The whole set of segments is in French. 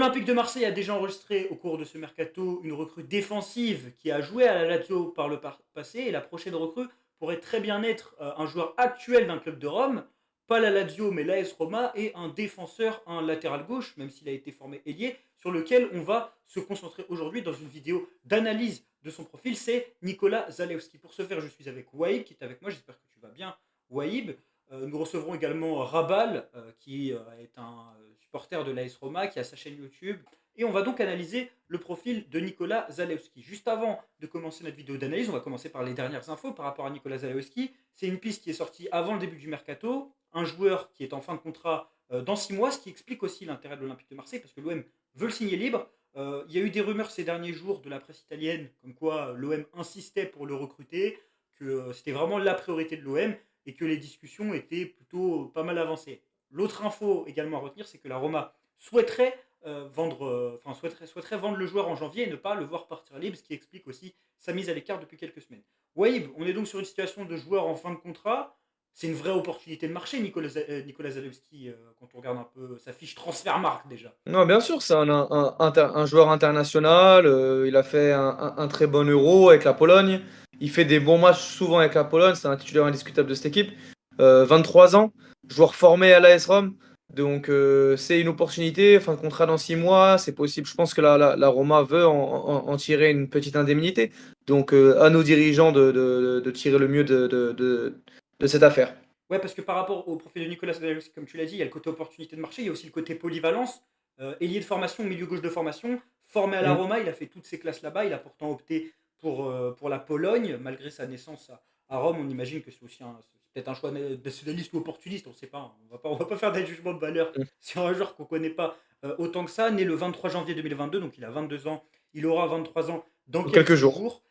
L'Olympique de Marseille a déjà enregistré au cours de ce mercato une recrue défensive qui a joué à la Lazio par le passé et la prochaine recrue pourrait très bien être un joueur actuel d'un club de Rome, pas la Lazio mais l'AS Roma et un défenseur, un latéral gauche, même s'il a été formé ailier, sur lequel on va se concentrer aujourd'hui dans une vidéo d'analyse de son profil, c'est Nicolas Zalewski. Pour ce faire, je suis avec Waïb qui est avec moi, j'espère que tu vas bien Waïb. Nous recevrons également Rabal, qui est un supporter de l'AS Roma, qui a sa chaîne YouTube. Et on va donc analyser le profil de Nicolas Zalewski. Juste avant de commencer notre vidéo d'analyse, on va commencer par les dernières infos par rapport à Nicolas Zalewski. C'est une piste qui est sortie avant le début du mercato. Un joueur qui est en fin de contrat dans 6 mois, ce qui explique aussi l'intérêt de l'Olympique de Marseille, parce que l'OM veut le signer libre. Il y a eu des rumeurs ces derniers jours de la presse italienne, comme quoi l'OM insistait pour le recruter, que c'était vraiment la priorité de l'OM et que les discussions étaient plutôt pas mal avancées. L'autre info également à retenir, c'est que la Roma souhaiterait souhaiterait vendre le joueur en janvier et ne pas le voir partir libre, ce qui explique aussi sa mise à l'écart depuis quelques semaines. Waïb, on est donc sur une situation de joueur en fin de contrat. C'est une vraie opportunité de marché, Nicolas Zalewski, quand on regarde un peu sa fiche Transfermarkt déjà. Non, bien sûr, c'est un joueur international. Il a fait un très bon Euro avec la Pologne. Il fait des bons matchs souvent avec la Pologne. C'est un titulaire indiscutable de cette équipe. 23 ans, joueur formé à l'AS Rome. Donc, c'est une opportunité. Fin de contrat dans 6 mois, c'est possible. Je pense que la Roma veut en tirer une petite indemnité. Donc, à nos dirigeants de tirer le mieux de cette affaire. Ouais, parce que par rapport au profil de Nicolas Zalewski, comme tu l'as dit, il y a le côté opportunité de marché, il y a aussi le côté polyvalence. Ailier de formation, milieu gauche de formation, formé à la Mm. Roma, il a fait toutes ses classes là-bas, il a pourtant opté pour la Pologne, malgré sa naissance à Rome. On imagine que c'est aussi c'est peut-être un choix nationaliste ou opportuniste, on ne sait pas. On va pas faire des jugements de valeur Mm. sur un joueur qu'on ne connaît pas autant que ça. Né le 23 janvier 2022, donc il a 22 ans, il aura 23 ans dans Dans quelques quelques jours. jours.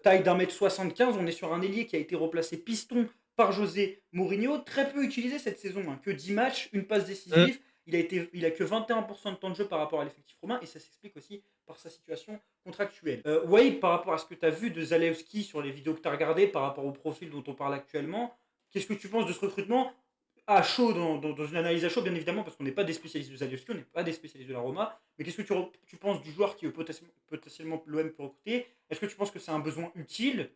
Taille d'1,75 m, on est sur un ailier qui a été replacé piston par José Mourinho, très peu utilisé cette saison, hein, que 10 matchs, une passe Mm. décisive. Il a que 21% de temps de jeu par rapport à l'effectif romain et ça s'explique aussi par sa situation contractuelle. Wade, par rapport à ce que tu as vu de Zalewski sur les vidéos que tu as regardées, par rapport au profil dont on parle actuellement, qu'est-ce que tu penses de ce recrutement à chaud, dans une analyse à chaud, bien évidemment, parce qu'on n'est pas des spécialistes de Zalewski, on n'est pas des spécialistes de la Roma, mais qu'est-ce que tu penses du joueur qui potentiellement l'OM peut recruter? Est-ce que tu penses que c'est un besoin utile?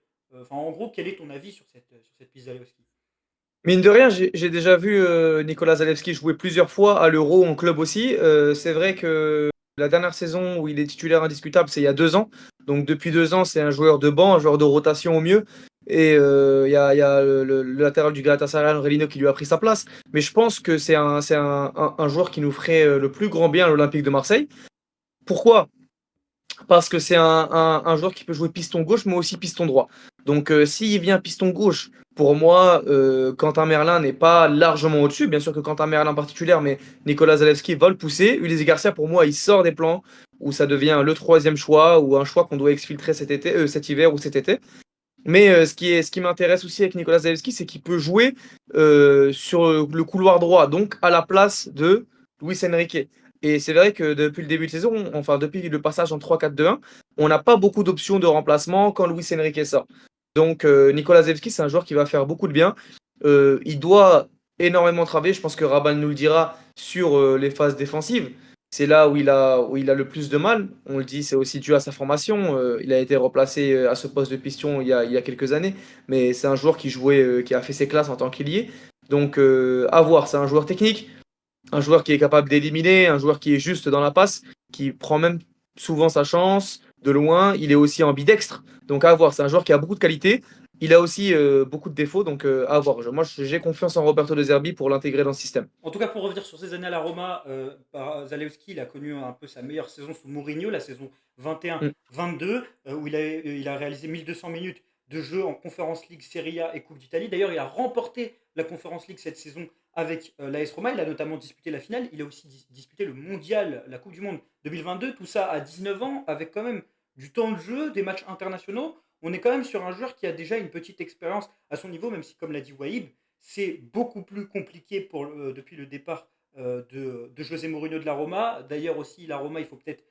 En gros, quel est ton avis sur cette piste Zalewski? Mine de rien, j'ai déjà vu Nicolas Zalewski jouer plusieurs fois à l'Euro en club aussi. C'est vrai que la dernière saison où il est titulaire indiscutable, c'est il y a 2 ans. Donc depuis 2 ans, c'est un joueur de banc, un joueur de rotation au mieux. Et il y a le latéral du Galatasaray, Aurelino, qui lui a pris sa place. Mais je pense que c'est un joueur qui nous ferait le plus grand bien à l'Olympique de Marseille. Pourquoi? Parce que c'est un joueur qui peut jouer piston gauche, mais aussi piston droit. Donc, s'il vient piston gauche, pour moi, Quentin Merlin n'est pas largement au-dessus. Bien sûr que Quentin Merlin en particulier, mais Nicolas Zalewski va le pousser. Ulysse Garcia, pour moi, il sort des plans où ça devient le troisième choix ou un choix qu'on doit exfiltrer cet hiver ou cet été. Mais ce qui m'intéresse aussi avec Nicolas Zalewski, c'est qu'il peut jouer sur le couloir droit, donc à la place de Luis Enrique. Et c'est vrai que depuis le début de saison, enfin depuis le passage en 3-4-2-1, on n'a pas beaucoup d'options de remplacement quand Luis Enrique sort. Donc Nicolas Zalewski, c'est un joueur qui va faire beaucoup de bien. Il doit énormément travailler, je pense que Rabal nous le dira, sur les phases défensives. C'est là où il a le plus de mal. On le dit, c'est aussi dû à sa formation. Il a été replacé à ce poste de piston il y a quelques années, mais c'est un joueur qui jouait, qui a fait ses classes en tant qu'ailier. Donc, à voir. C'est un joueur technique, un joueur qui est capable d'éliminer, un joueur qui est juste dans la passe, qui prend même souvent sa chance de loin. Il est aussi ambidextre. Donc, à voir. C'est un joueur qui a beaucoup de qualités. Il a aussi beaucoup de défauts. Donc, à voir. Moi, j'ai confiance en Roberto De Zerbi pour l'intégrer dans le système. En tout cas, pour revenir sur ses années à la Roma, Zalewski il a connu un peu sa meilleure saison sous Mourinho, la saison Mm. 21-22, où il a réalisé 1200 minutes de jeu en Conference League, Serie A et Coupe d'Italie. D'ailleurs, il a remporté la Conference League cette saison avec l'AS Roma. Il a notamment disputé la finale. Il a aussi disputé le Mondial, la Coupe du Monde 2022. Tout ça à 19 ans, avec quand même du temps de jeu, des matchs internationaux. On est quand même sur un joueur qui a déjà une petite expérience à son niveau, même si, comme l'a dit Wahib, c'est beaucoup plus compliqué depuis le départ de José Mourinho de la Roma. D'ailleurs aussi, la Roma, il faut peut-être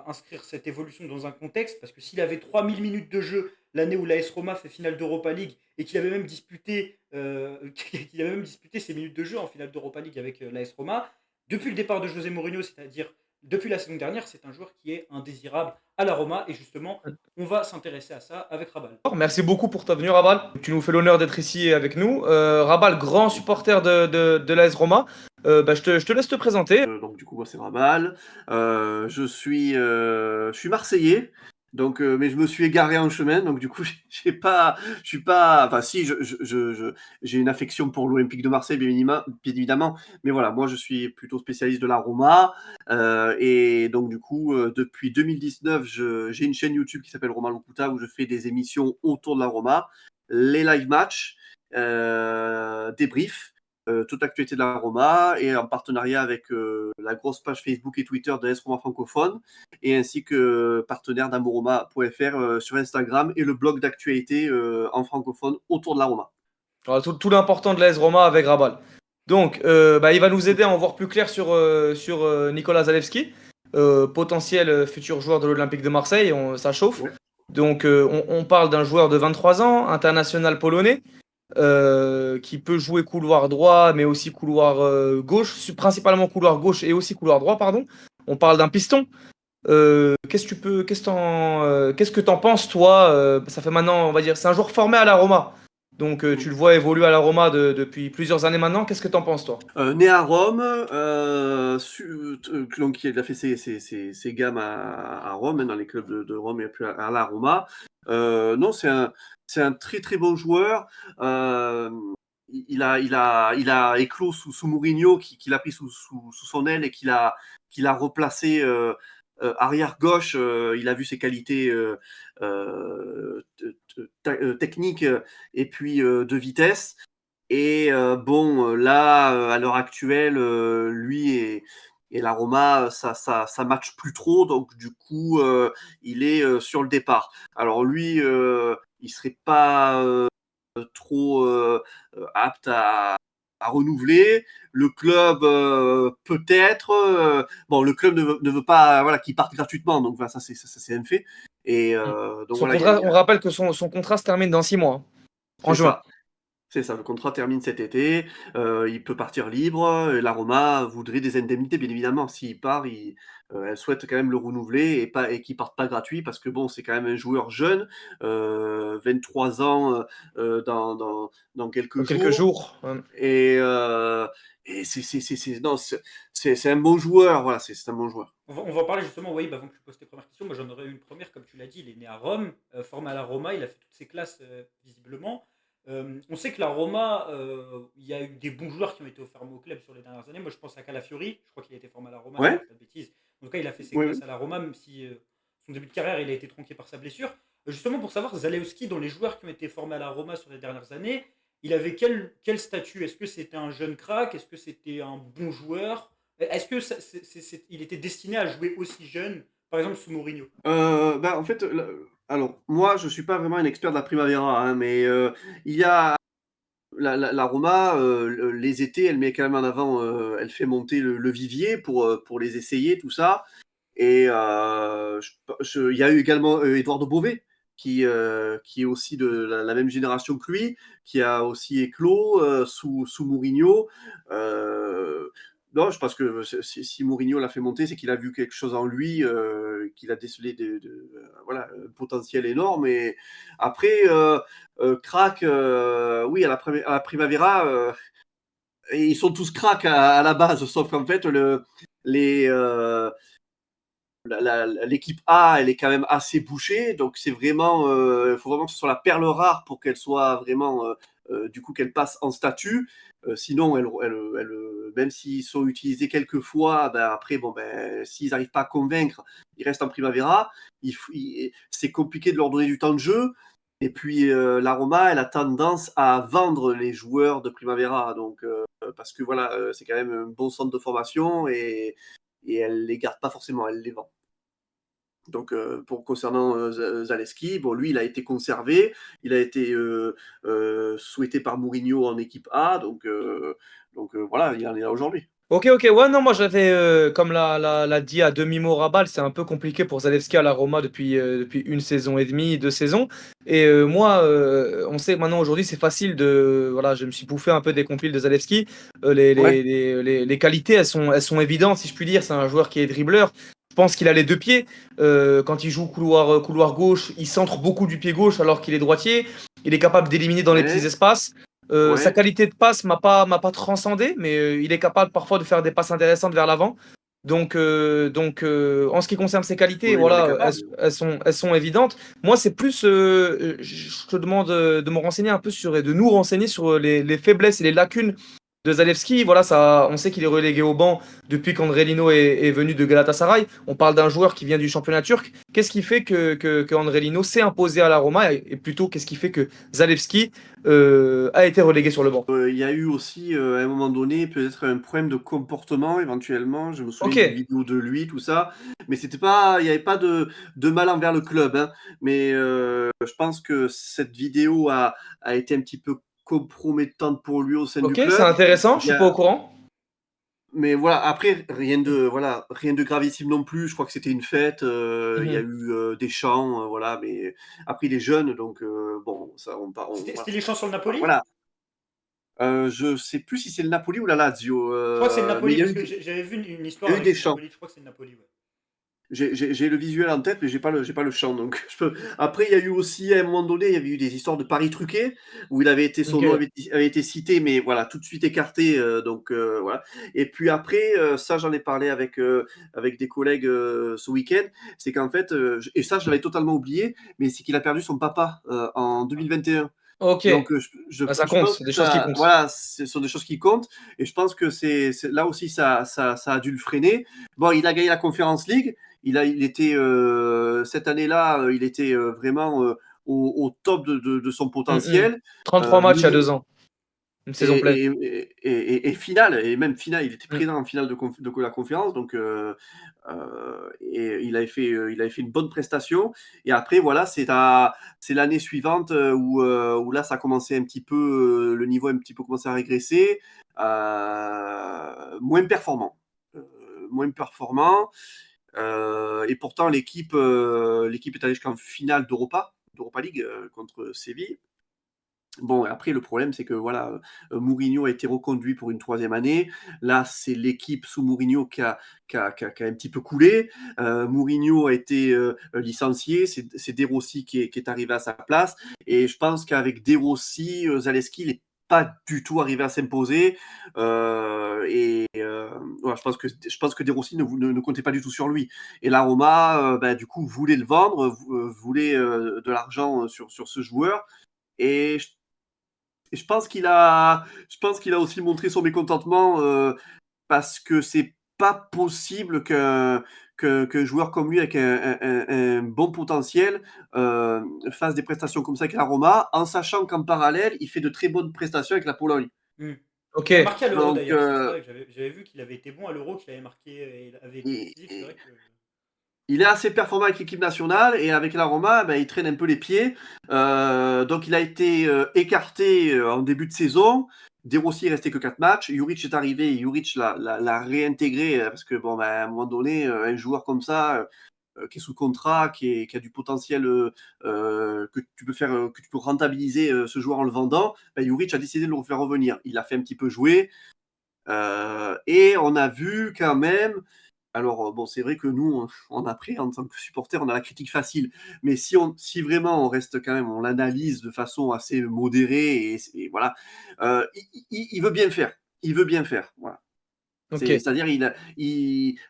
inscrire cette évolution dans un contexte, parce que s'il avait 3000 minutes de jeu l'année où l'AS Roma fait finale d'Europa League et qu'il avait même disputé, qu'il avait même disputé ses minutes de jeu en finale d'Europa League avec l'AS Roma, depuis le départ de José Mourinho, c'est-à-dire depuis la saison dernière, c'est un joueur qui est indésirable à la Roma et justement, on va s'intéresser à ça avec Rabal. Merci beaucoup pour ta venue, Rabal. Tu nous fais l'honneur d'être ici avec nous. Rabal, grand supporter de l'AS Roma. Je te laisse te présenter. Donc du coup, moi c'est Rabal. Je suis marseillais. Donc, mais je me suis égaré en chemin, donc du coup, je suis pas, enfin si, j'ai une affection pour l'Olympique de Marseille, bien évidemment, mais voilà, moi je suis plutôt spécialiste de la Roma, et donc du coup, depuis 2019, j'ai une chaîne YouTube qui s'appelle Roma Locuta où je fais des émissions autour de la Roma, les live matchs, débriefs, toute l'actualité de la Roma et en partenariat avec la grosse page Facebook et Twitter de l'AS Roma francophone et ainsi que partenaire d'Amoroma.fr sur Instagram et le blog d'actualité en francophone autour de la Roma. Alors, tout l'important de l'AS Roma avec Rabal. Donc, il va nous aider à en voir plus clair sur Nicolas Zalewski, potentiel futur joueur de l'Olympique de Marseille. Ça chauffe. Ouais. Donc, on parle d'un joueur de 23 ans, international polonais, qui peut jouer couloir droit, mais aussi couloir gauche, principalement couloir gauche et aussi couloir droit, pardon. On parle d'un piston. Qu'est-ce que t'en penses, toi? Ça fait maintenant, on va dire, c'est un joueur formé à la Roma. Donc, tu le vois évoluer à la Roma depuis plusieurs années maintenant. Qu'est-ce que t'en penses, toi? Né à Rome, donc il a fait ses gammes à Rome, hein, dans les clubs de Rome et puis à la Roma. Non, c'est un très très beau joueur. Il a éclos sous Mourinho, qui l'a pris sous son aile et qu'il a replacé arrière gauche. Il a vu ses qualités techniques et puis de vitesse. Et bon, là, à l'heure actuelle, lui et la Roma, ça match plus trop, donc du coup, il est sur le départ. Alors lui, il serait pas trop apte à renouveler. Le club, peut-être. Bon, le club ne veut pas, voilà, qu'il parte gratuitement, donc voilà, ça c'est un fait. Et donc Son voilà, contrat, on rappelle que son contrat se termine dans 6 mois, hein, en c'est juin. ça. C'est ça, le contrat termine cet été, il peut partir libre, et la Roma voudrait des indemnités bien évidemment. S'il part, elle souhaite quand même le renouveler et qu'il parte pas gratuit parce que bon, c'est quand même un joueur jeune, 23 ans, dans quelques Dans quelques jours jours. et non, c'est un bon joueur, voilà, c'est un bon joueur. On va en parler justement, oui, avant que tu poses tes premières questions. Moi, j'en aurais une première, comme tu l'as dit, il est né à Rome, formé à la Roma, il a fait toutes ses classes visiblement. On sait que la Roma, il y a eu des bons joueurs qui ont été offerts au club sur les dernières années. Moi, je pense à Calafiori, je crois qu'il a été formé à la Roma, si je ne Ouais, dis pas de bêtises. En tout cas, il a fait ses oui, classes oui. à la Roma, même si son début de carrière, il a été tronqué par sa blessure. Justement, pour savoir, Zalewski, dans les joueurs qui ont été formés à la Roma sur les dernières années, il avait quel statut? Est-ce que c'était un jeune crack? Est-ce que c'était un bon joueur? Est-ce que il était destiné à jouer aussi jeune, par exemple sous Mourinho? Bah, en fait, alors moi, je suis pas vraiment un expert de la Primavera, hein, mais il y a la Roma, les étés, elle met quand même en avant, elle fait monter le vivier pour les essayer, tout ça. Et il y a eu également Eduardo Bové, qui est aussi de la même génération que lui, qui a aussi éclos sous Mourinho. Non, je pense que si Mourinho l'a fait monter, c'est qu'il a vu quelque chose en lui, qu'il a décelé voilà, un potentiel énorme. Et après, crack, oui, à la Primavera, et ils sont tous cracks à la base, sauf qu'en fait, les, l'équipe A, elle est quand même assez bouchée, donc c'est vraiment, il faut vraiment que ce soit la perle rare pour qu'elle soit vraiment, du coup, qu'elle passe en statut. Sinon, même s'ils sont utilisés quelques fois, ben, après, bon, ben, s'ils n'arrivent pas à convaincre, ils restent en Primavera. C'est compliqué de leur donner du temps de jeu. Et puis, la Roma, elle a tendance à vendre les joueurs de Primavera, donc, parce que voilà, c'est quand même un bon centre de formation et elle les garde pas forcément, elle les vend. Donc, concernant Zalewski, bon, lui, il a été conservé, il a été souhaité par Mourinho en équipe A, donc voilà, il en est là aujourd'hui. Ok, ok, ouais, non, moi j'avais, comme l'a dit à demi-mot Rabal, c'est un peu compliqué pour Zalewski à la Roma depuis une saison et demie, 2 saisons. Et moi, on sait maintenant aujourd'hui, c'est facile de. Voilà, je me suis bouffé un peu des compiles de Zalewski. Ouais, Les qualités, elles sont évidentes, si je puis dire. C'est un joueur qui est dribbleur. Je pense qu'il a les deux pieds. Quand il joue couloir gauche, il centre beaucoup du pied gauche alors qu'il est droitier. Il est capable d'éliminer dans les petits ouais, espaces. Sa ouais. qualité de passe m'a pas transcendé, mais il est capable parfois de faire des passes intéressantes vers l'avant. En ce qui concerne ses qualités, Oui, il en est voilà, capable. elles sont évidentes. Moi, c'est plus, je te demande de me renseigner un peu sur, et de nous renseigner sur les faiblesses et les lacunes de Zalewski. Voilà, ça, on sait qu'il est relégué au banc depuis qu'Andrelino est venu de Galatasaray. On parle d'un joueur qui vient du championnat turc. Qu'est-ce qui fait que Andrelino s'est imposé à la Roma et plutôt qu'est-ce qui fait que Zalewski a été relégué sur le banc? Il y a eu aussi, à un moment donné, peut-être un problème de comportement éventuellement. Je me souviens Ok, d'une vidéo de lui, tout ça. Mais c'était pas, il n'y avait pas de mal envers le club, hein. Mais je pense que cette vidéo a été un petit peu compromettante pour lui au sein du ok, c'est club. intéressant, Il je y suis pas au a, courant. mais voilà, après, rien de gravissime non plus. Je crois que c'était une fête. Il y a Mhm. eu des chants, voilà. Mais après, il est jeune, donc bon, ça, C'était voilà. les champs sur le Napoli? Voilà. Je sais plus si c'est le Napoli ou la Lazio, Je crois que c'est le mais Napoli, parce que j'avais vu une il histoire y a eu avec des le chants. Napoli. Je crois que c'est le Napoli, ouais. J'ai le visuel en tête, mais j'ai pas le chant. Donc Après, il y a eu aussi à un moment donné, il y avait eu des histoires de paris truqués où son nom Ok, avait été cité, mais voilà, tout de suite écarté. Donc voilà. Et puis après, ça, j'en ai parlé avec des collègues ce week-end. C'est qu'en fait, et ça, je l'avais totalement oublié, mais c'est qu'il a perdu son papa en Ah, 2021. ok. Donc, Ah, ça je compte, pense c'est que des choses qui ça, comptent. voilà, ce sont des choses qui comptent. Et je pense que là aussi, ça a dû le freiner. Bon, il a gagné la Conference League. Il était, cette année-là, il était vraiment au top de son Mm, mm. potentiel. 33 matchs il y a Niveau, 2 ans, une saison pleine. et finale, et même finale, il était Mm. présent en finale de la conférence. Donc, et il avait fait une bonne prestation. Et après, voilà, c'est l'année suivante où là, ça a commencé un petit peu, le niveau a un petit peu commencé à régresser, moins performant. Moins performant. Et pourtant, l'équipe est allée jusqu'en finale d'Europa League contre Séville. Bon, après, le problème, c'est que voilà, Mourinho a été reconduit pour une troisième année. Là, c'est l'équipe sous Mourinho qui a un petit peu coulé. Mourinho a été licencié. C'est De Rossi qui est arrivé à sa place. Et je pense qu'avec De Rossi, Zaleski, il n'est pas du tout arrivé à s'imposer. Voilà, je pense que De Rossi ne comptait pas du tout sur lui. Et la Roma, du coup, voulait le vendre, voulait de l'argent sur ce joueur. Et je pense qu'il a aussi montré son mécontentement parce que c'est pas possible qu'un joueur comme lui avec un bon potentiel fasse des prestations comme ça avec la Roma, en sachant qu'en parallèle, il fait de très bonnes prestations avec la Pologne. Hmm. Ok, Il a marqué à l'Euro Donc, d'ailleurs, c'est vrai que j'avais vu qu'il avait été bon à l'Euro, qu'il avait marqué et il avait été décisif, c'est vrai que. il est assez performant avec l'équipe nationale et avec la Roma, ben, il traîne un peu les pieds. Donc il a été écarté en début de saison. De Rossi est resté que 4 matchs. Juric est arrivé, Juric l'a réintégré parce que bon, ben, à un moment donné, un joueur comme ça, qui est sous contrat, qui a du potentiel que tu peux rentabiliser ce joueur en le vendant, ben, Juric a décidé de le faire revenir. Il l'a fait un petit peu jouer. Et on a vu quand même, alors bon, c'est vrai que nous, on après, en tant que supporter, on a la critique facile. Mais si vraiment on reste quand même, on l'analyse de façon assez modérée et voilà, il veut bien faire. Il veut bien faire. Voilà. ok, C'est-à-dire,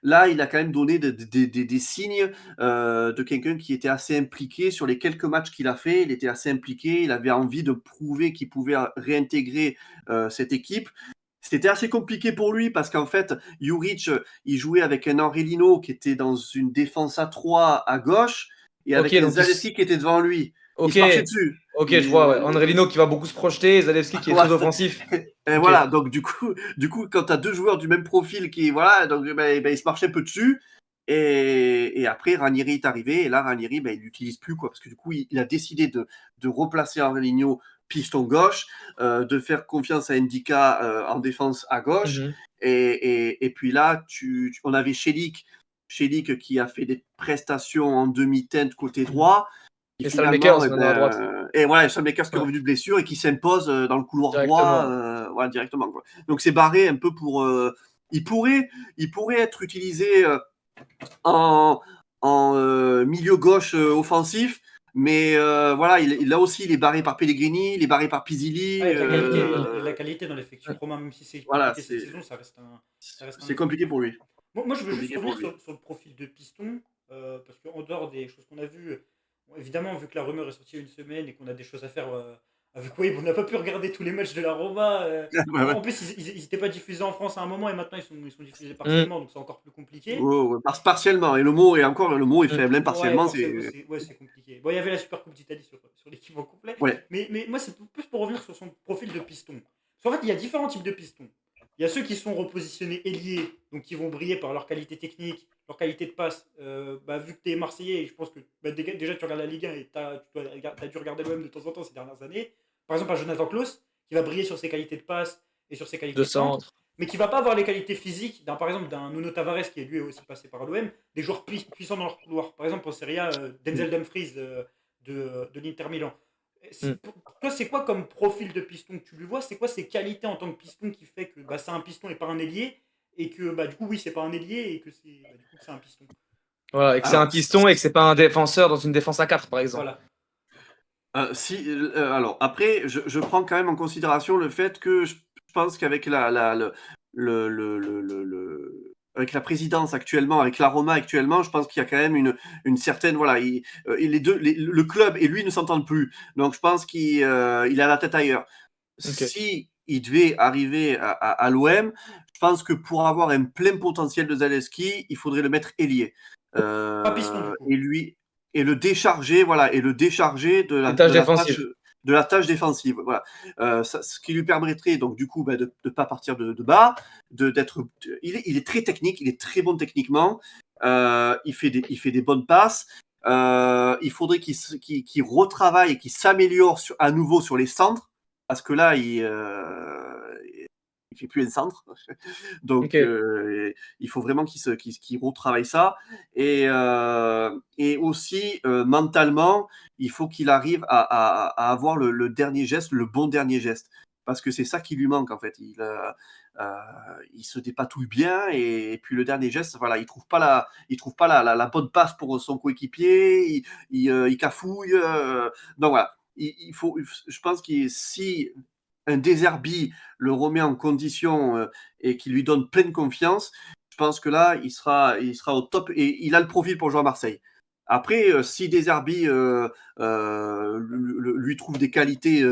là, il a quand même donné des signes de quelqu'un qui était assez impliqué sur les quelques matchs qu'il a fait. Il était assez impliqué. Il avait envie de prouver qu'il pouvait réintégrer cette équipe. C'était assez compliqué pour lui parce qu'en fait, Juric, il jouait avec un Aurelino qui était dans une défense à 3 à gauche et ok, avec un donc Zaleski qui était devant lui. Il ok, se marchait dessus. ok, je vois, ouais. Andrelino qui va beaucoup se projeter, Zalewski qui est très Voilà. offensif. Et Ok, voilà, donc quand tu as deux joueurs du même profil qui, voilà, donc ils se marchaient un peu dessus. Et après, Ranieri est arrivé, et là, Ranieri, il l'utilise plus, quoi, parce que du coup, il a décidé de replacer Aurelino piston gauche, de faire confiance à Ndika en défense à gauche. Mhm. Et puis là, on avait Chelik qui a fait des prestations en demi-teinte côté droit. Et Finalement, Salmakers maintenant à droite. et voilà, Salmakers qui est Ouais. revenu de blessure et qui s'impose dans le couloir Directement. droit, voilà, directement, quoi. Donc c'est barré un peu pour. Il pourrait être utilisé en milieu gauche offensif, mais voilà, là aussi, il est barré par Pellegrini, il est barré par Pisilli. Avec Mhm. la qualité dans l'effectif romain, même si c'est Voilà, compliqué cette saison, ça reste un c'est effectif compliqué pour lui. important. Moi, je veux juste Compliqué pour revenir lui. sur le profil de Piston, parce qu'en dehors des choses qu'on a vues, bon, évidemment, vu que la rumeur est sortie il y a une semaine et qu'on a des choses à faire avec Wave, on n'a pas pu regarder tous les matchs de la Roma. Ouais, ouais. En plus, ils n'étaient pas diffusés en France à un moment et maintenant ils sont diffusés Mhm. partiellement, donc c'est encore plus compliqué. Ouais, partiellement. Et le mot est faible, hein, Ouais, partiellement, partiellement, c'est. c'est compliqué. Bon, il y avait la Super Coupe d'Italie sur l'équipe au complet. Ouais. Mais moi, c'est plus pour revenir sur son profil de piston. Parce qu'en fait, il y a différents types de pistons. Il y a ceux qui sont repositionnés ailiers, donc qui vont briller par leur qualité technique, leur qualité de passe. Vu que tu es Marseillais, je pense que déjà tu regardes la Ligue 1 et tu as dû regarder l'OM de temps en temps ces dernières années. Par exemple, un Jonathan Klaus, qui va briller sur ses qualités de passe et sur ses De qualités de centre, centre. mais qui va pas avoir les qualités physiques par exemple d'un Nuno Tavares qui est lui aussi passé par l'OM, des joueurs puissants dans leur couloir. Par exemple en Serie A, Denzel Dumfries de l'Inter Milan. Mhm. Toi, c'est quoi comme profil de piston que tu lui vois? C'est quoi ses qualités en tant que piston qui fait que c'est un piston et pas un ailier, et que du coup oui c'est pas un ailier et que c'est un piston. Voilà, et que c'est un Alors, piston et que c'est pas un défenseur dans une défense à 4 par exemple. Voilà. alors après, je prends quand même en considération le fait que je pense qu'avec avec la présidence actuellement, avec la Roma actuellement, je pense qu'il y a quand même une certaine, voilà, le club et lui ne s'entendent plus. Donc je pense qu'il a la tête ailleurs. Ok. Si il devait arriver à l'OM, je pense que pour avoir un plein potentiel de Zalewski, il faudrait le mettre ailier. Pas piston du coup. Et lui et le décharger, voilà, et le décharger Les tâches défensives. de la tâche défensive, voilà. Ce qui lui permettrait donc du coup de ne pas partir de bas, d'être. Il est très technique, il est très bon techniquement. Il fait des bonnes passes. Il faudrait qu'il retravaille et qu'il s'améliore à nouveau sur les centres, parce que là il fait plus un centre. Donc Ok. il faut vraiment qu'il retravaille ça. Et aussi mentalement, il faut qu'il arrive à avoir le dernier geste, le bon dernier geste. Parce que c'est ça qui lui manque en fait. Il se dépatouille bien et puis le dernier geste, voilà, il trouve pas la bonne passe pour son coéquipier, il cafouille. Donc voilà, je pense que si un Deserbi le remet en condition et qui lui donne pleine confiance, je pense que là, il sera au top et il a le profil pour jouer à Marseille. Après, si Deserbi lui trouve des qualités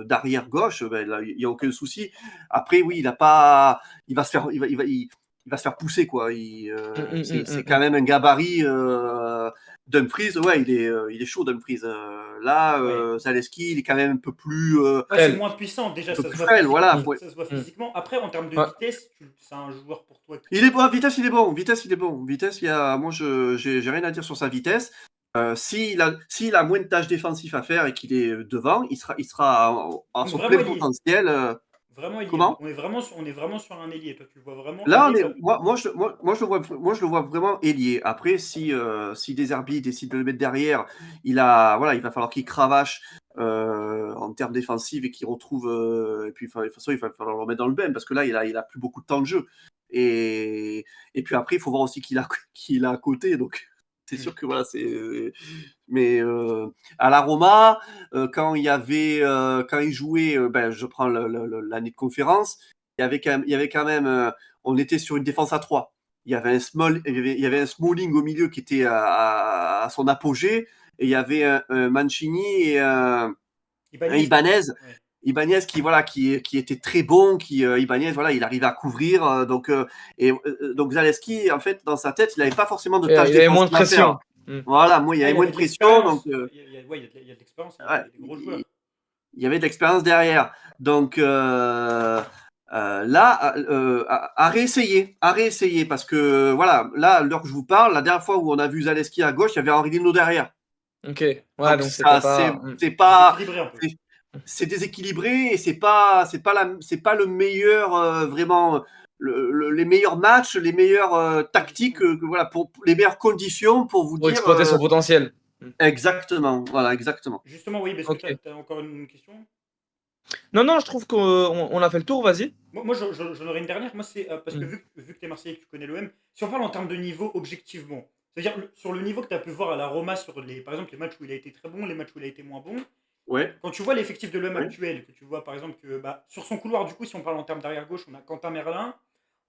d'arrière gauche, il n'y a aucun souci. Après, oui, il va se faire pousser, quoi. C'est quand même un gabarit. Dumfries, ouais, il est chaud, Dumfries. Là, Ouais. Zaleski, il est quand même un peu plus, Ouais, c'est Elle. moins puissant, déjà, ça se voit frêle, voilà. physiquement. Ça se voit physiquement. Après, en termes de Ouais. vitesse, c'est un joueur pour toi Il est qui. bon, à vitesse, il est bon. Vitesse, il est bon. Vitesse, moi, j'ai rien à dire sur sa vitesse. S'il a moins de tâches défensives à faire et qu'il est devant, il sera à Donc son vraiment plein ailier. potentiel. Vraiment ailier. Comment? On est vraiment sur un ailier. Toi, tu le vois vraiment Là, ailier. moi, je le vois vraiment ailier. Après, si Deserbi décide de le mettre derrière, voilà, il va falloir qu'il cravache en termes défensifs et qu'il retrouve. Et puis, de toute façon, il va falloir le remettre dans le bain parce que là, il a plus beaucoup de temps de jeu. Et puis après, il faut voir aussi qu'il a à côté. Donc, c'est sûr que voilà, c'est. Mais à la Roma, quand il jouait, je prends l'année de conférence, il y avait quand même, on était sur une défense à 3. Il y avait un Smalling au milieu qui était à son apogée, et il y avait un Mancini et un Ibanez. Ibanez. Ouais. Ibanez qui était très bon, Ibanez, voilà, il arrivait à couvrir, donc Zaleski, en fait, dans sa tête, il n'avait pas forcément de Et, tâches il avait moins de défensives à faire. pression. Voilà, moi, il y Ah, avait il moins avait de de pression, donc l'expérience. Il y a de l'expérience, ouais, il y a des gros joueurs. il y avait de l'expérience derrière. Donc là, à réessayer, parce que voilà, là, à l'heure que je vous parle, la dernière fois où on a vu Zaleski à gauche, il y avait Henri Lino derrière. Ok. Ouais, Donc donc c'était ça, pas. c'est pas, Déséquilibré un peu. c'est déséquilibré et c'est pas le meilleur vraiment les meilleurs matchs, les meilleures tactiques, voilà, pour les meilleures conditions pour vous Pour dire. exploiter son potentiel. Exactement, voilà, exactement. Justement, oui, parce que Ok. tu as encore une question. Non, je trouve qu'on a fait le tour, vas-y. Moi, j'en aurais une dernière. Moi, c'est parce que Mm. vu que tu es Marseillais et que tu connais l'OM, si on parle en termes de niveau objectivement, c'est-à-dire sur le niveau que tu as pu voir à la Roma, par exemple, les matchs où il a été très bon, les matchs où il a été moins bon, Ouais, quand tu vois l'effectif de l'OM ouais. actuel, que tu vois par exemple que sur son couloir, du coup, si on parle en termes d'arrière-gauche, on a Quentin Merlin,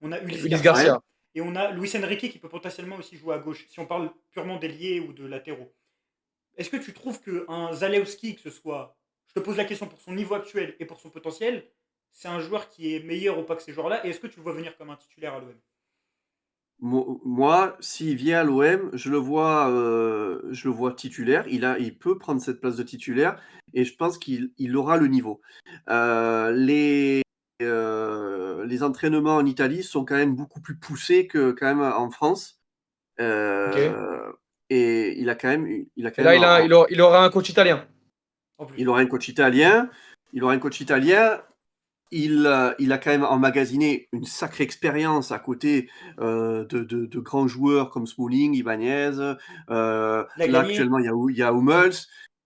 on a Ulysse Ulysse Garcia, Garcia. et on a Luis Enrique qui peut potentiellement aussi jouer à gauche, si on parle purement d'ailier ou de latéraux. Est-ce que tu trouves qu'un Zalewski, que ce soit, je te pose la question pour son niveau actuel et pour son potentiel, c'est un joueur qui est meilleur ou pas que ces joueurs-là, et est-ce que tu le vois venir comme un titulaire à l'OM? Moi, s'il vient à l'OM, je le vois titulaire. Il peut prendre cette place de titulaire et je pense qu'il aura le niveau. Les entraînements en Italie sont quand même beaucoup plus poussés que quand même en France. Ok. Euh, et Et là, il aura un coach italien. En plus. il aura un coach italien. Il aura un coach italien. Il a quand même emmagasiné une sacrée expérience à côté de grands joueurs comme Smalling, Ibanez. Il a Là, gagné. actuellement, il y a Hummels.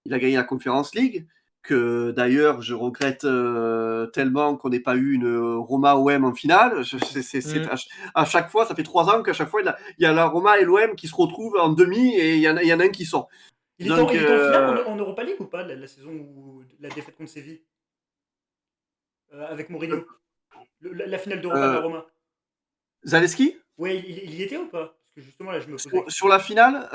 Il a gagné la Conference League, que d'ailleurs, je regrette tellement qu'on n'ait pas eu une Roma-OM en finale. Mm. À chaque fois, ça fait 3 ans qu'à chaque fois, il y a la Roma et l'OM qui se retrouvent en demi et il y en a un qui sort. Donc, Il était en finale en Europa League ou pas, la saison où la défaite contre Séville, avec Mourinho? La finale d'Europa de la euh, Roma. Zaleski, Ouais, il y était ou pas? Parce que justement, là, je me pose la question. sur la finale,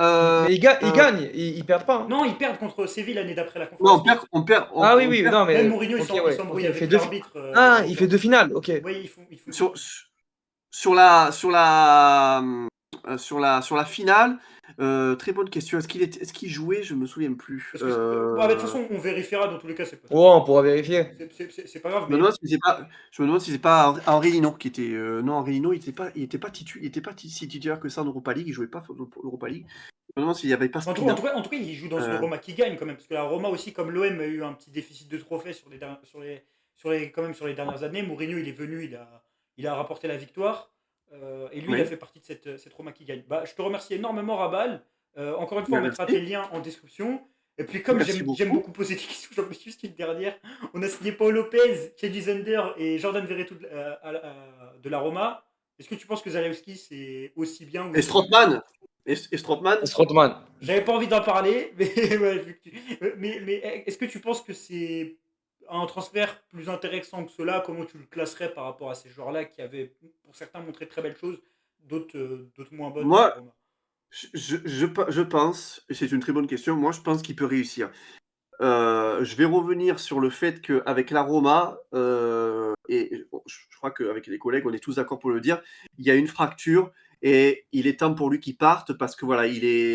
Mais ils gagnent, ils perdent pas, hein. Non, ils perdent contre Séville l'année d'après la non, Conférence League. Ah oui, on oui, perd non, Même mais Mourinho, ok, il ouais. Ok, s'embrouille il fait avec deux. l'arbitre Ah, à la il fait mi-temps. deux finales, ok. Oui, ils font sur, une. sur la finale. Très bonne question. Est-ce qu'il jouait? Je me souviens plus. Parce que bon, de toute façon, on vérifiera dans tous les cas, c'est pas Ouais, on pourra vérifier. c'est pas grave, Je me mais demande si c'est pas, je me demande si c'est pas Henri Lino qui était. Non, Henri Lino, il était pas si titulaire que ça en Europa League. Il jouait pas pour l'Europa League. Je me demande s'il n'y avait pas Spina. en tout cas, il joue dans une Euh, Roma qui gagne quand même. Parce que la Roma aussi, comme l'OM a eu un petit déficit de trophées quand même sur les dernières années, Mourinho, il est venu, il a rapporté la victoire. Et lui, il a oui. fait partie de cette Roma qui gagne. Bah, je te remercie énormément, Rabal. Encore une fois, on Ben, mettra tes merci. liens en description. Et puis, comme Merci j'aime beaucoup. beaucoup poser des questions, j'en mets juste une dernière. On a signé Paul Lopez, Kelly Zender et Jordan Verretou de la Roma. Est-ce que tu penses que Zalewski, c'est aussi bien ou Et c'est mieux? Strootman. Et Strootman. Strootman. J'avais pas envie d'en parler, mais, ouais, mais est-ce que tu penses que c'est un transfert plus intéressant que cela? Comment tu le classerais par rapport à ces joueurs-là qui avaient, pour certains, montré de très belles choses, d'autres moins bonnes à la Moi, Roma? je pense, et c'est une très bonne question. Moi, je pense qu'il peut réussir. Je vais revenir sur le fait qu'avec la Roma, et bon, je crois qu'avec les collègues, on est tous d'accord pour le dire, il y a une fracture et il est temps pour lui qu'il parte parce que voilà, les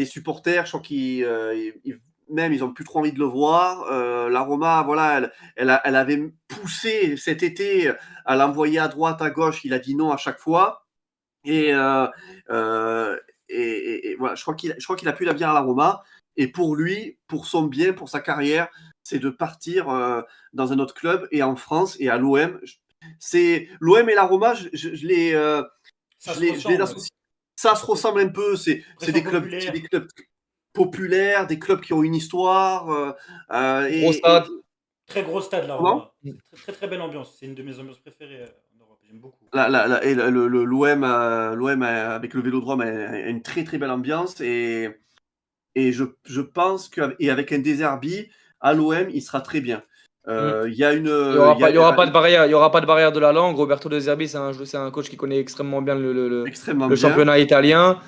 supporters, je crois même ils ont plus trop envie de le voir. La Roma, voilà, elle avait poussé cet été à l'envoyer à droite, à gauche, il a dit non à chaque fois. Et, euh, et voilà, je crois qu'il a pu la bien à la Roma. Et pour lui, pour son bien, pour sa carrière, c'est de partir dans un autre club et en France et à l'OM. C'est l'OM et la Roma, Ça se je les ressent, ouais. associe. Ça se ressemble un peu. Pression C'est des populaire, clubs populaires, des clubs qui ont une histoire. Gros stade. très gros stade, la Comment? Roma. C'est très, très très belle ambiance. C'est une de mes ambiances préférées en Europe. J'aime beaucoup. Et l'OM, avec le Vélodrome a une très très belle ambiance et je pense qu'avec un Deserbi à l'OM, il sera très bien. Mm. Il y a une, Il y aura pas de barrière, il y aura pas de barrière de la langue. Roberto De Zerbi, c'est un coach qui connaît extrêmement bien extrêmement le bien. championnat italien.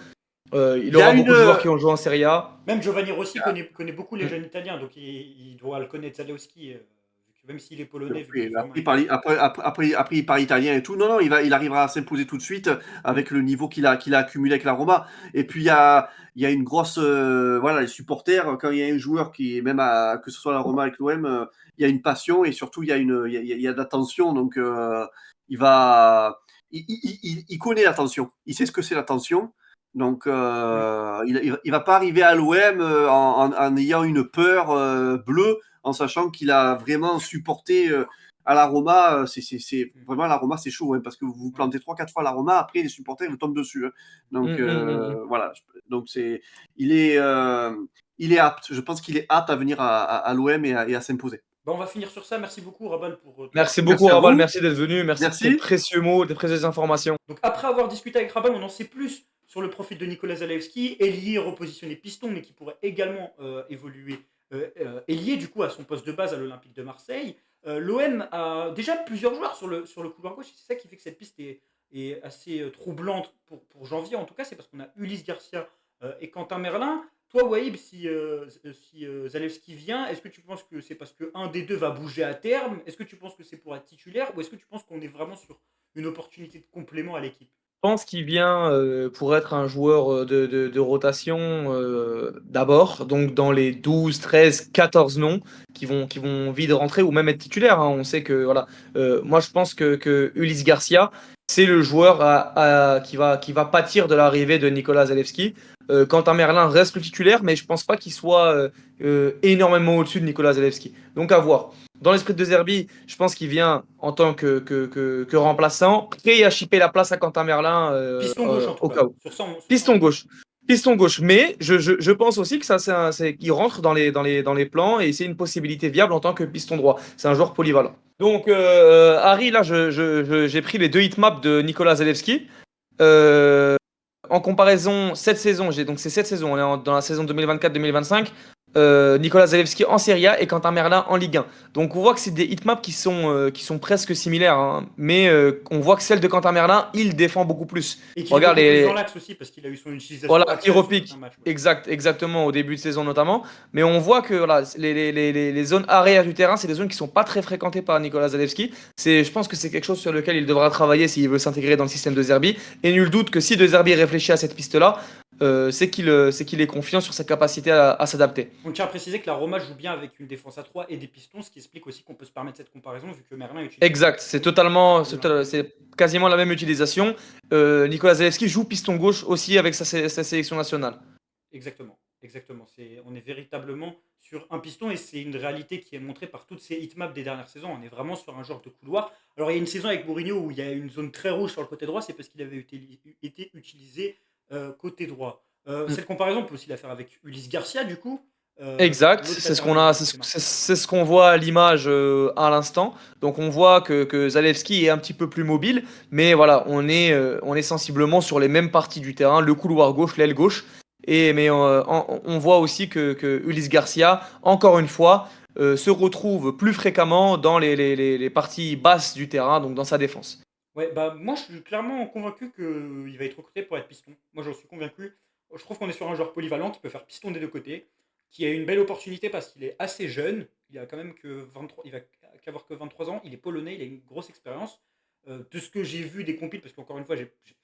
Il Il y a aura une, beaucoup de joueurs qui ont joué en Serie A. Même Giovanni Rossi connaît beaucoup les Mm. jeunes italiens, donc il doit le connaître, Zalewski, même s'il est polonais, vu oui, qu'il est vraiment italien. après, il parle italien et tout. Non, non, il arrivera à s'imposer tout de suite avec le niveau qu'il a accumulé avec la Roma. Et puis, il y a une grosse. Voilà, les supporters, quand il y a un joueur qui, que ce soit la Roma avec l'OM, il y a une passion et surtout, il y a de la tension. Donc, il va. Il connaît la tension. Il sait ce que c'est la tension. Donc, Oui. il va pas arriver à l'OM en ayant une peur bleue, en sachant qu'il a vraiment supporté à la Roma. Mm. Vraiment, la Roma, c'est chaud, hein, parce que vous vous Ouais. plantez 3-4 fois à la Roma, après les supporters vous tombent dessus, hein. Donc, voilà. Donc, il est, euh, il est apte. Je pense qu'il est apte à venir à l'OM et à s'imposer. Bah, on va finir sur ça. Merci beaucoup, Rabal, pour ton Merci intervention. beaucoup, Merci à Raval. vous. Merci d'être venu. Merci de tes Merci. précieux mots, tes précieuses informations. Donc, après avoir discuté avec Rabal, on en sait plus sur le profil de Nicolas Zalewski, ailier repositionné piston, mais qui pourrait également évoluer ailier du coup à son poste de base à l'Olympique de Marseille. L'OM a déjà plusieurs joueurs sur le couloir gauche, et c'est ça qui fait que cette piste est assez troublante pour janvier. En tout cas, c'est parce qu'on a Ulysse Garcia et Quentin Merlin. Toi, Waïb, si Zalewski vient, est-ce que tu penses que c'est parce qu'un des deux va bouger à terme? Est-ce que tu penses que c'est pour être titulaire? Ou est-ce que tu penses qu'on est vraiment sur une opportunité de complément à l'équipe? Je pense qu'il vient pour être un joueur de rotation d'abord, donc dans les 12, 13, 14 noms qui vont vite rentrer ou même être titulaires, hein. On sait que, voilà, moi je pense que Ulysse Garcia, c'est le joueur qui va pâtir de l'arrivée de Nicolas Zalewski. Quentin Merlin reste le titulaire, mais je pense pas qu'il soit énormément au-dessus de Nicolas Zalewski. Donc à voir. Dans l'esprit de Zerbi, je pense qu'il vient en tant que remplaçant, prêt à chipper la place à Quentin Merlin Piston gauche en tout au cas. cas où. Sur ça, Piston gauche. Piston gauche. Mais je pense aussi que ça, qu'il rentre dans les plans et c'est une possibilité viable en tant que piston droit. C'est un joueur polyvalent. Donc, Harry, là, j'ai pris les deux hitmaps de Nicolas Zalewski. Euh, En comparaison, cette saison, donc c'est cette saison, on est dans la saison 2024-2025. Nicolas Zalewski en Serie A et Quentin Merlin en Ligue 1. Donc on voit que c'est des hitmaps qui sont presque similaires, hein. Mais on voit que celle de Quentin Merlin, il défend beaucoup plus. et qu'il est Regarde beaucoup plus dans les, l'axe aussi parce qu'il a eu son utilisation voilà, il axiale sur certains repique. matchs. Ouais. Exactement, au début de saison notamment. Mais on voit que voilà, les zones arrière du terrain, c'est des zones qui sont pas très fréquentées par Nicolas Zalewski. Je pense que c'est quelque chose sur lequel il devra travailler s'il veut s'intégrer dans le système de Zerbi. Et nul doute que si de Zerbi réfléchit à cette piste-là, c'est qu'il est confiant sur sa capacité à s'adapter. On tient à préciser que la Roma joue bien avec une défense à 3 et des pistons, ce qui explique aussi qu'on peut se permettre cette comparaison vu que Merlin utilise des Exact, pistons à l'Olympique. c'est quasiment la même utilisation. Nicolas Zalewski joue piston gauche aussi avec sa sélection nationale. Exactement, exactement. On est véritablement sur un piston et c'est une réalité qui est montrée par toutes ces hitmaps des dernières saisons. On est vraiment sur un genre de couloir. Alors il y a une saison avec Mourinho où il y a une zone très rouge sur le côté droit, c'est parce qu'il avait été utilisé côté droit. Cette comparaison, on peut aussi la faire avec Ulysse Garcia du coup, Exact, l'autre c'est ce latéral qu'on de a, l'Olympique de Marseille. c'est ce qu'on voit à l'image à l'instant. Donc on voit que Zalewski est un petit peu plus mobile, mais voilà, on est sensiblement sur les mêmes parties du terrain, le couloir gauche, l'aile gauche. Mais on voit aussi que Ulysse Garcia, encore une fois, se retrouve plus fréquemment dans les parties basses du terrain, donc dans sa défense. Ouais, bah moi je suis clairement convaincu qu'il va être recruté pour être piston. Moi j'en suis convaincu. Je trouve qu'on est sur un joueur polyvalent qui peut faire piston des deux côtés, qui a une belle opportunité parce qu'il est assez jeune. Il a quand même que 23, il va qu'avoir que 23 ans. Il est polonais, il a une grosse expérience. De ce que j'ai vu des compiles, parce qu'encore une fois,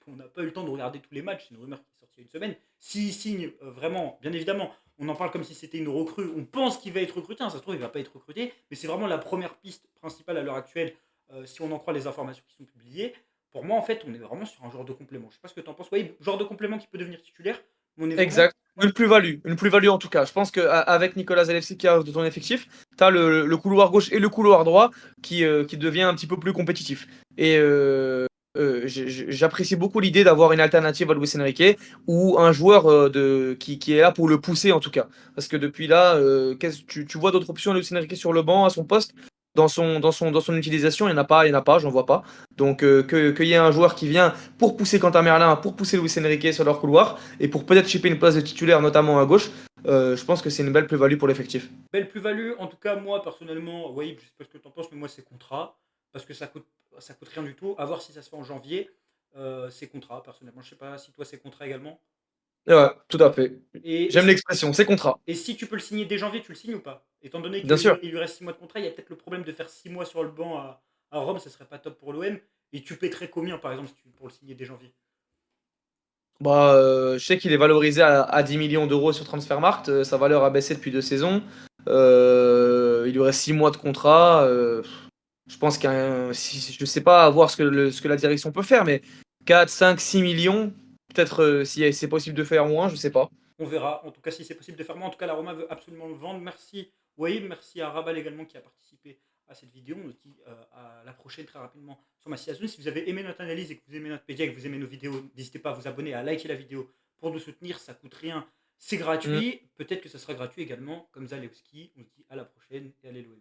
on n'a pas eu le temps de regarder tous les matchs, c'est une rumeur qui est sortie il y a une semaine. S'il signe vraiment, bien évidemment, on en parle comme si c'était une recrue. On pense qu'il va être recruté, hein, ça se trouve, il ne va pas être recruté, mais c'est vraiment la première piste principale à l'heure actuelle si on en croit les informations qui sont publiées. Pour moi, en fait, on est vraiment sur un genre de complément. Je sais pas ce que tu en penses. Oui, genre de complément qui peut devenir titulaire, mais on est vraiment. Exact. Une plus-value en tout cas. Je pense qu'avec Nicolas Zalewski qui arrive de ton effectif, tu as le couloir gauche et le couloir droit qui devient un petit peu plus compétitif. Et j'apprécie beaucoup l'idée d'avoir une alternative à Luis Enrique ou un joueur qui est là pour le pousser en tout cas. Parce que depuis là, tu vois d'autres options à Luis Enrique sur le banc, à son poste, dans son utilisation, il n'y en a pas, j'en vois pas. Donc qu'il y ait un joueur qui vient pour pousser Quentin Merlin, pour pousser Luis Enrique sur leur couloir et pour peut-être chipper une place de titulaire, notamment à gauche, je pense que c'est une belle plus-value pour l'effectif. Belle plus-value. En tout cas, moi, personnellement, oui, je sais pas ce que tu en penses, mais moi, c'est contrat. Parce que ça coûte rien du tout. À voir si ça se fait en janvier. C'est contrat, personnellement. Je sais pas si toi, c'est contrat également. Ouais, tout à fait. Et, J'aime l'expression, c'est contrat. et si tu peux le signer dès janvier, tu le signes ou pas? Étant donné Bien qu'il sûr. lui reste 6 mois de contrat, il y a peut-être le problème de faire 6 mois sur le banc à Rome, ça serait pas top pour l'OM. Et tu pèterais combien, par exemple, pour le signer dès janvier? Bah, je sais qu'il est valorisé à 10 millions d'euros sur Transfermarkt. Sa valeur a baissé depuis 2 saisons. Il lui reste 6 mois de contrat. Je pense je sais pas à voir ce que la direction peut faire, mais 4, 5, 6 millions, Peut-être si c'est possible de faire moins, je sais pas. On verra. En tout cas, si c'est possible de faire moins. En tout cas, la Roma veut absolument le vendre. Merci Wahib, merci à Rabal également qui a participé à cette vidéo. On se dit à la prochaine très rapidement sur Massia Zone. Si vous avez aimé notre analyse et que vous aimez notre média et que vous aimez nos vidéos, n'hésitez pas à vous abonner, à liker la vidéo pour nous soutenir. Ça coûte rien. C'est Mm. gratuit. Peut-être que ça sera gratuit également, comme Zalewski. On se dit à la prochaine et allez louer.